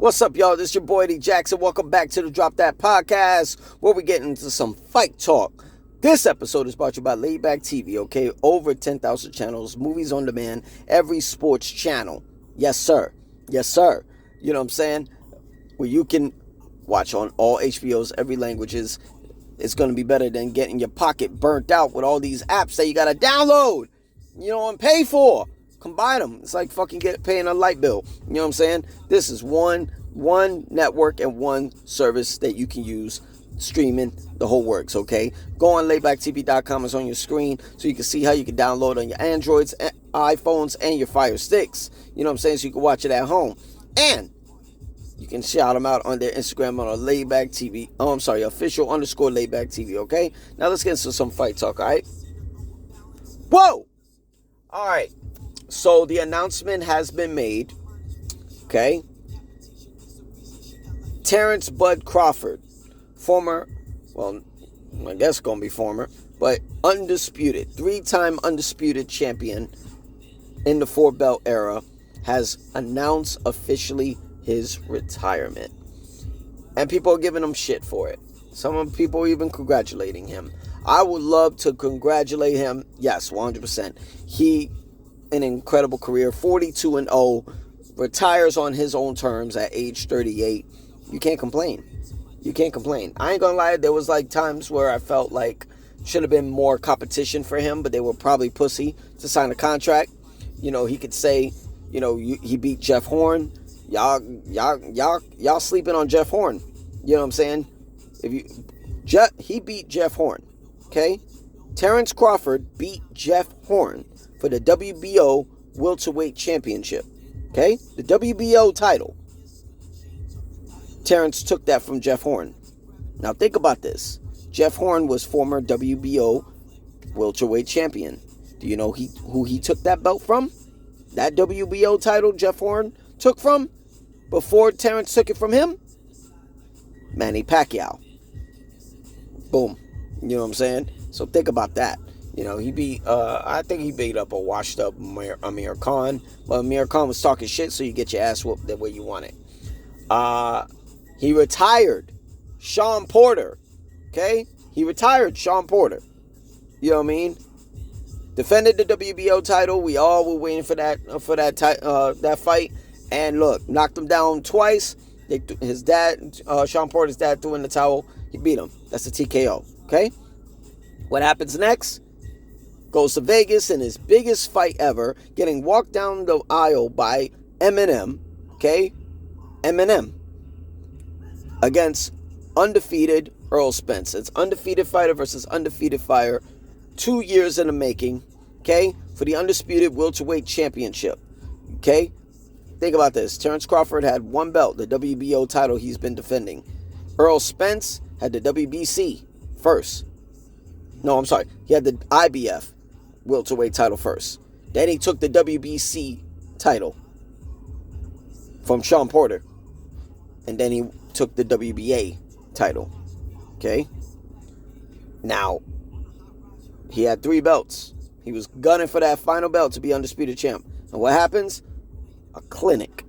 What's up, y'all? This is your boy D Jackson. Welcome back to the Drop That Podcast, where we get into some fight talk. This episode is brought to you by Laidback TV, okay? Over 10,000 channels, movies on demand, every sports channel. Yes, sir. Yes, sir. You know what I'm saying? Where you can watch on all HBOs, every languages. It's going to be better than getting your pocket burnt out with all these apps that you got to download, and pay for. Combine them. It's like fucking paying a light bill. You know what I'm saying? This is one network and one service that you can use streaming the whole works, okay? Go on laidbacktv.com. It's on your screen so you can see how you can download on your Androids, iPhones, and your Fire Sticks. You know what I'm saying? So you can watch it at home. And you can shout them out on their Instagram on a Laidback TV. Oh, I'm sorry, official_Laidback TV, okay? Now let's get into some fight talk, all right? Whoa! All right. So the announcement has been made, okay? Terence Bud Crawford, former, well, I guess going to be former, but undisputed, three-time undisputed champion in the four-belt era, has announced officially his retirement. And people are giving him shit for it. Some people are even congratulating him. I would love to congratulate him. Yes, 100%. An incredible career, 42-0, retires on his own terms at age 38. You can't complain. You can't complain. I ain't gonna lie, there was like times where I felt like should have been more competition for him, but they were probably pussy to sign a contract. He could say, he beat Jeff Horn. Y'all sleeping on Jeff Horn. You know what I'm saying? He beat Jeff Horn. Okay? Terence Crawford beat Jeff Horn for the WBO welterweight championship. Okay? The WBO title. Terence took that from Jeff Horn. Now think about this. Jeff Horn was former WBO welterweight champion. Do you know who he took that belt from? That WBO title Jeff Horn took from before Terence took it from him? Manny Pacquiao. Boom. You know what I'm saying? So think about that. He beat, I think he beat up a washed up Amir Khan. But Amir Khan was talking shit, so you get your ass whooped the way you want it. He retired Sean Porter. Okay? He retired Sean Porter. You know what I mean? Defended the WBO title. We all were waiting for that fight. And look, knocked him down twice. His dad, Sean Porter's dad, threw in the towel. He beat him. That's a TKO. Okay? What happens next? Goes to Vegas in his biggest fight ever, getting walked down the aisle by Eminem, okay? Eminem against undefeated Earl Spence. It's undefeated fighter versus undefeated fighter. 2 years in the making, okay? For the undisputed welterweight championship, okay? Think about this. Terence Crawford had one belt, the WBO title he's been defending. Earl Spence had the WBC first. No, I'm sorry. He had the IBF welterweight title first. Then he took the WBC title from Sean Porter. And then he took the WBA title. Okay? Now, he had 3 belts. He was gunning for that final belt to be undisputed champ. And what happens? A clinic.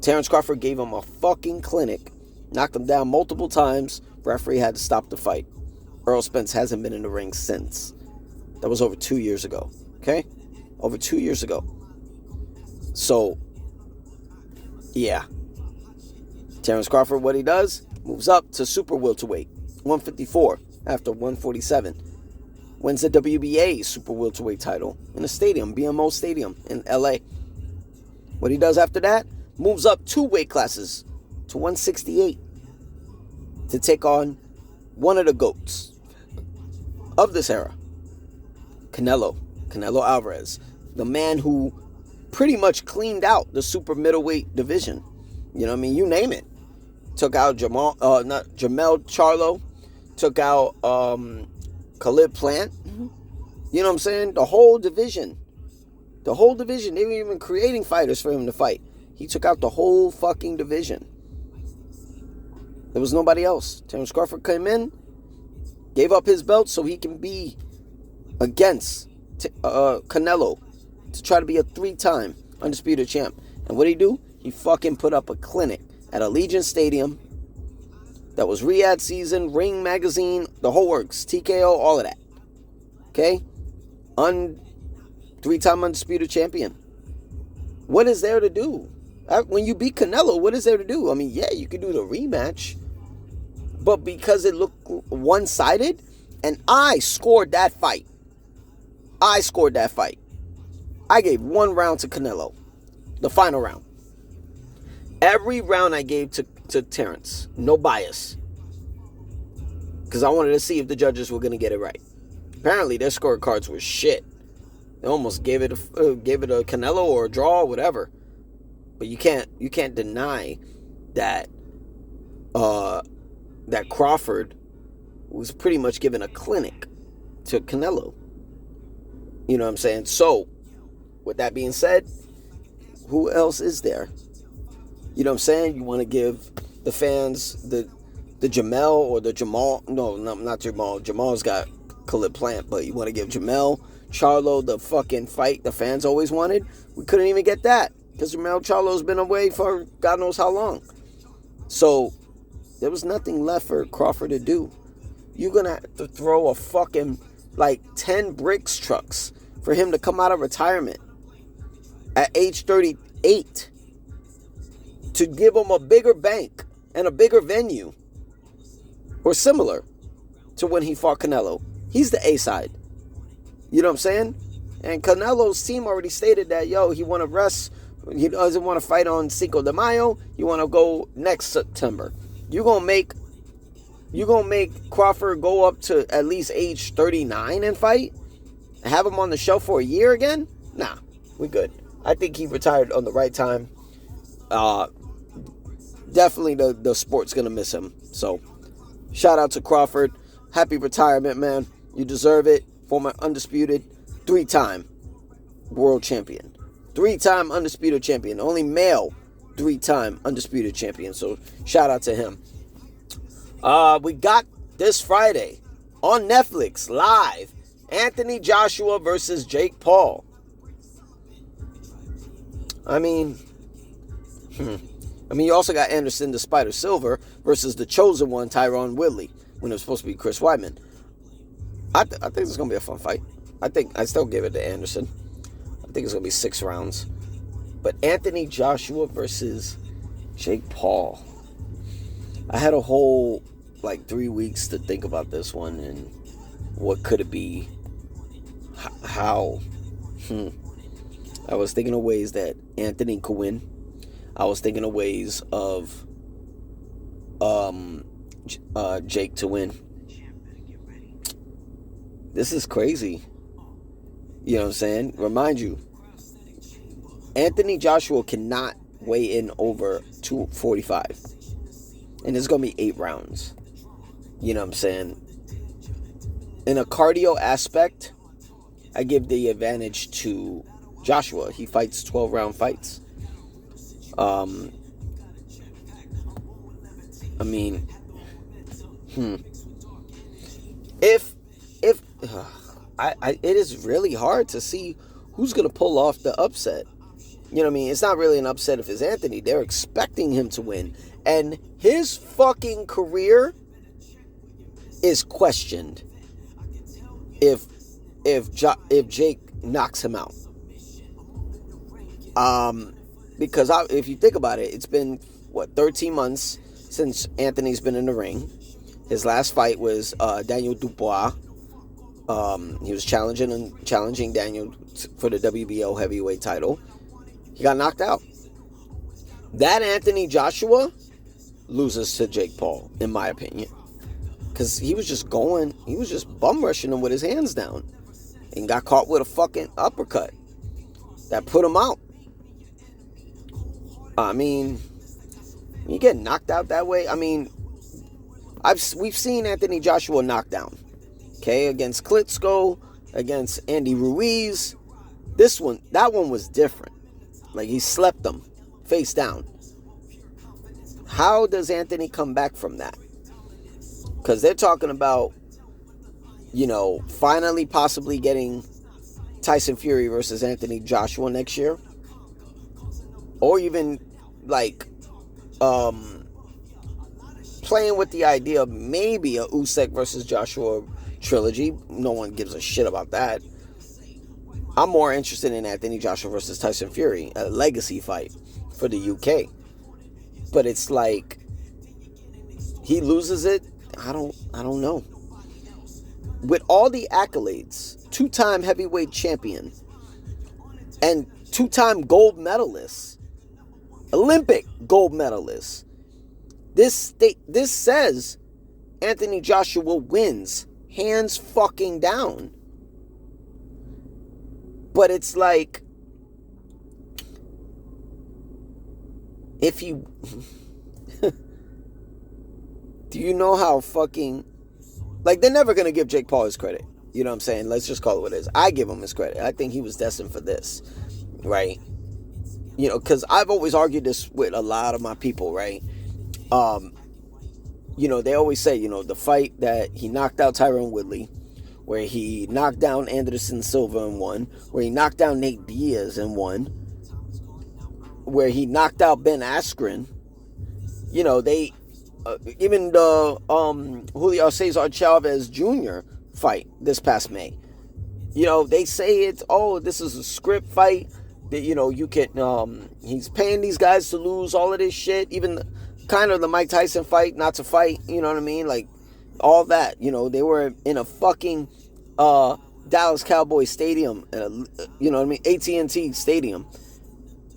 Terence Crawford gave him a fucking clinic. Knocked him down multiple times. Referee had to stop the fight. Earl Spence hasn't been in the ring since. That was over 2 years ago. Okay? Over 2 years ago. So, yeah. Terence Crawford, what he does, moves up to super welterweight, 154 after 147. Wins the WBA super welterweight title in the stadium, BMO Stadium in LA. What he does after that, moves up 2 weight classes to 168 to take on one of the GOATs of this era, Canelo Alvarez, the man who pretty much cleaned out the super middleweight division. You know what I mean? You name it. Took out Jamel Charlo, took out Khalid Plant. You know what I'm saying? The whole division. They were even creating fighters for him to fight. He took out the whole fucking division. There was nobody else. Terence Crawford came in, gave up his belt so he can be against Canelo to try to be a 3-time undisputed champ. And what did he do? He fucking put up a clinic at Allegiant Stadium that was Riyadh season, Ring Magazine, the whole works, TKO, all of that. Okay? 3-time undisputed champion. What is there to do? When you beat Canelo, what is there to do? I mean, yeah, you could do the rematch. But because it looked one-sided, and I scored that fight. I gave one round to Canelo. The final round. Every round I gave to Terence. No bias. Because I wanted to see if the judges were going to get it right. Apparently, their scorecards were shit. They almost gave it a Canelo or a draw or whatever. But you can't deny that that Crawford was pretty much giving a clinic to Canelo. You know what I'm saying? So, with that being said, who else is there? You know what I'm saying? You want to give the fans the Jamel or the Jamal. No, not Jamal. Jamal's got Khalid Plant, but you want to give Jamel Charlo the fucking fight the fans always wanted? We couldn't even get that because Jamel Charlo's been away for God knows how long. So, there was nothing left for Crawford to do. You're going to have to throw a fucking, 10 bricks trucks for him to come out of retirement at age 38 to give him a bigger bank and a bigger venue or similar to when he fought Canelo. He's the A side. You know what I'm saying? And Canelo's team already stated that, he want to rest. He doesn't want to fight on Cinco de Mayo. He want to go next September. You're gonna make Crawford go up to at least age 39 and fight? Have him on the shelf for a year again? Nah, we good. I think he retired on the right time. Definitely the sport's gonna miss him. So, shout out to Crawford. Happy retirement, man. You deserve it. Former undisputed 3-time world champion. 3-time undisputed champion. Only male 3-time undisputed champion. So, shout out to him. We got this Friday on Netflix live Anthony Joshua versus Jake Paul. I mean, you also got Anderson the Spider Silver versus the chosen one, Tyron Woodley, when it was supposed to be Chris Weidman. I think it's going to be a fun fight. I still give it to Anderson. I think it's going to be 6 rounds. But Anthony Joshua versus Jake Paul. I had a whole 3 weeks to think about this one and what could it be, how. I was thinking of ways that Anthony could win. I was thinking of ways of Jake to win. This is crazy. You know what I'm saying? Remind you, Anthony Joshua cannot weigh in over 245. And it's going to be 8 rounds. You know what I'm saying? In a cardio aspect, I give the advantage to Joshua. He fights 12-round fights. It is really hard to see who's going to pull off the upset. You know what I mean? It's not really an upset if it's Anthony. They're expecting him to win. And his fucking career is questioned if Jake knocks him out. Because if you think about it, it's been 13 months since Anthony's been in the ring. His last fight was Daniel Dubois. He was challenging Daniel for the WBO heavyweight title. He got knocked out. That Anthony Joshua loses to Jake Paul, in my opinion. Because he was just bum rushing him with his hands down. And got caught with a fucking uppercut that put him out. I mean, you get knocked out that way. I mean, we've seen Anthony Joshua knocked down. Okay, against Klitschko, against Andy Ruiz. That one was different. He slept him face down. How does Anthony come back from that? Because they're talking about, finally possibly getting Tyson Fury versus Anthony Joshua next year. Or even like playing with the idea of maybe a Usyk versus Joshua trilogy. No one gives a shit about that. I'm more interested in Anthony Joshua versus Tyson Fury, a legacy fight for the UK. But it's like he loses it. I don't know. With all the accolades, 2-time heavyweight champion and 2-time gold medalist, Olympic gold medalist. This says Anthony Joshua wins hands fucking down. But it's like, if you do you know how fucking, like, they're never going to give Jake Paul his credit. You know what I'm saying? Let's just call it what it is. I give him his credit. I think he was destined for this, right? You know, because I've always argued this with a lot of my people, right? You know, they always say, you know, the fight that he knocked out Tyron Woodley, where he knocked down Anderson Silva and won, where he knocked down Nate Diaz and won, where he knocked out Ben Askren. You know, they even the Julio Cesar Chavez Jr. fight this past May. You know, they say it's, oh, this is a script fight that, you know, you can he's paying these guys to lose, all of this shit, even kind of the Mike Tyson fight not to fight, you know what I mean? Like, all that, you know, they were in a fucking Dallas Cowboys stadium, you know what I mean, AT&T stadium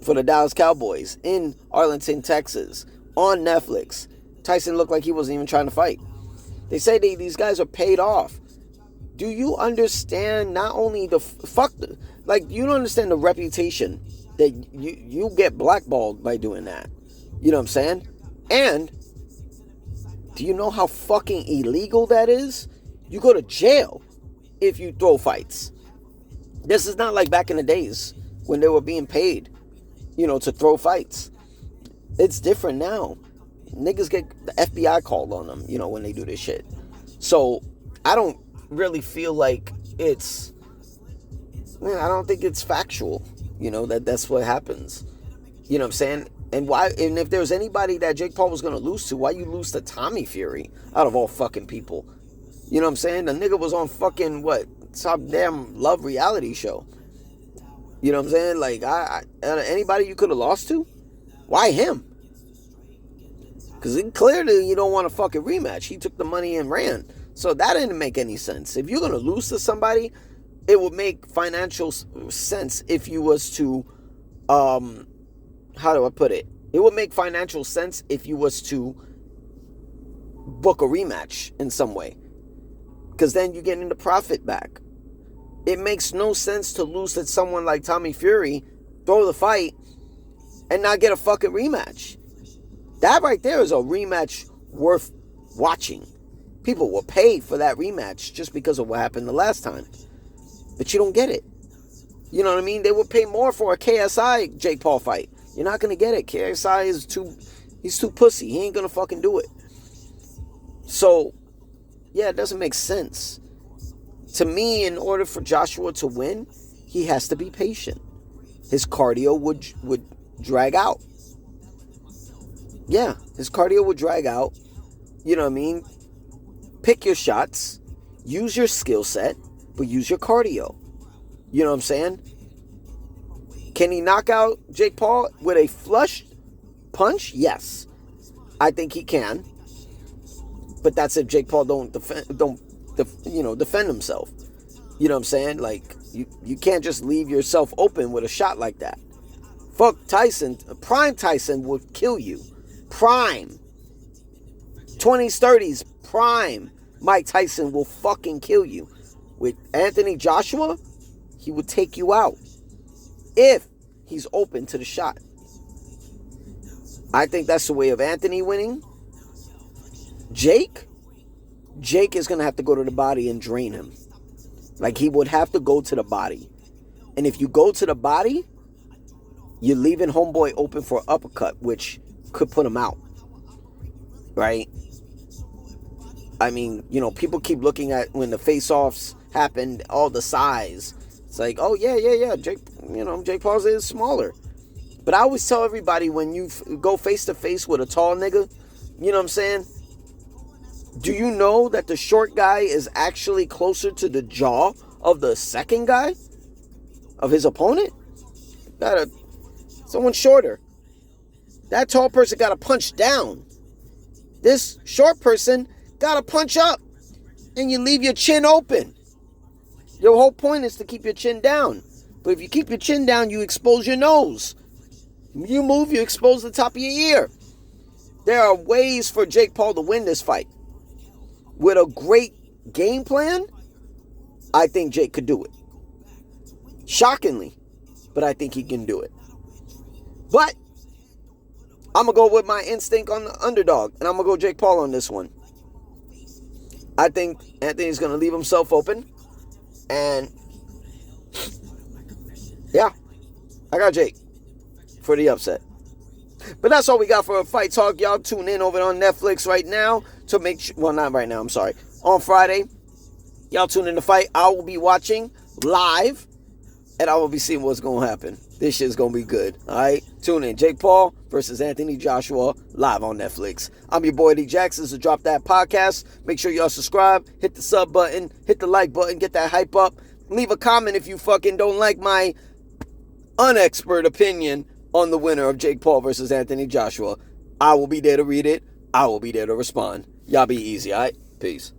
for the Dallas Cowboys in Arlington, Texas, on Netflix. Tyson looked like he wasn't even trying to fight. They say these guys are paid off. Do you understand not only the you don't understand the reputation that you get blackballed by doing that? You know what I'm saying? And do you know how fucking illegal that is? You go to jail if you throw fights. This is not like back in the days when they were being paid, you know, to throw fights. It's different now. Niggas get the FBI called on them, you know, when they do this shit. So I don't really feel like it's, I don't think it's factual, you know, that's what happens. You know what I'm saying? And if there's anybody that Jake Paul was going to lose to, why you lose to Tommy Fury out of all fucking people? You know what I'm saying? The nigga was on fucking, some damn Love reality show. You know what I'm saying? Like, anybody you could have lost to? Why him? Because clearly you don't want a fucking rematch. He took the money and ran. So that didn't make any sense. If you're going to lose to somebody, it would make financial sense if you was to, how do I put it? It would make financial sense if you was to book a rematch in some way. Because then you get into profit back. It makes no sense to lose to someone like Tommy Fury, throw the fight, and not get a fucking rematch. That right there is a rematch worth watching. People will pay for that rematch just because of what happened the last time. But you don't get it. You know what I mean? They would pay more for a KSI Jake Paul fight. You're not going to get it. KSI he's too pussy. He ain't going to fucking do it. So, yeah, it doesn't make sense. To me, in order for Joshua to win, he has to be patient. His cardio would drag out. Yeah, his cardio would drag out. You know what I mean? Pick your shots. Use your skill set, but use your cardio. You know what I'm saying? Can he knock out Jake Paul with a flush punch? Yes. I think he can. But that's if Jake Paul don't defend himself. You know what I'm saying? Like, you can't just leave yourself open with a shot like that. Fuck Tyson. Prime Tyson would kill you. Prime. 20s, 30s, prime Mike Tyson will fucking kill you. With Anthony Joshua, he would take you out if he's open to the shot. I think that's the way of Anthony winning. Jake is going to have to go to the body and drain him. Like, he would have to go to the body. And if you go to the body, you're leaving homeboy open for an uppercut, which could put him out. Right? I mean, you know, people keep looking at when the face-offs happened, all the size. It's like, oh, yeah. Jake Paul is smaller. But I always tell everybody, when you go face to face with a tall nigga, you know what I'm saying? Do you know that the short guy is actually closer to the jaw of the second guy? Of his opponent? Someone shorter. That tall person got to punch down. This short person got to punch up. And you leave your chin open. Your whole point is to keep your chin down. But if you keep your chin down, you expose your nose. You move, you expose the top of your ear. There are ways for Jake Paul to win this fight. With a great game plan, I think Jake could do it. Shockingly, but I think he can do it. But I'm going to go with my instinct on the underdog, and I'm going to go Jake Paul on this one. I think Anthony's going to leave himself open, and yeah, I got Jake for the upset. But that's all we got for a Fight Talk. Y'all tune in over on Netflix right now to make sure, well, not right now, I'm sorry. On Friday, y'all tune in to fight. I will be watching live, and I will be seeing what's going to happen. This shit's going to be good, all right? Tune in. Jake Paul versus Anthony Joshua live on Netflix. I'm your boy, D. Jackson. This is Drop That Podcast. Make sure y'all subscribe, hit the sub button, hit the like button, get that hype up. Leave a comment if you fucking don't like my unexpert opinion on the winner of Jake Paul versus Anthony Joshua. I will be there to read it. I will be there to respond. Y'all be easy, all right? Peace.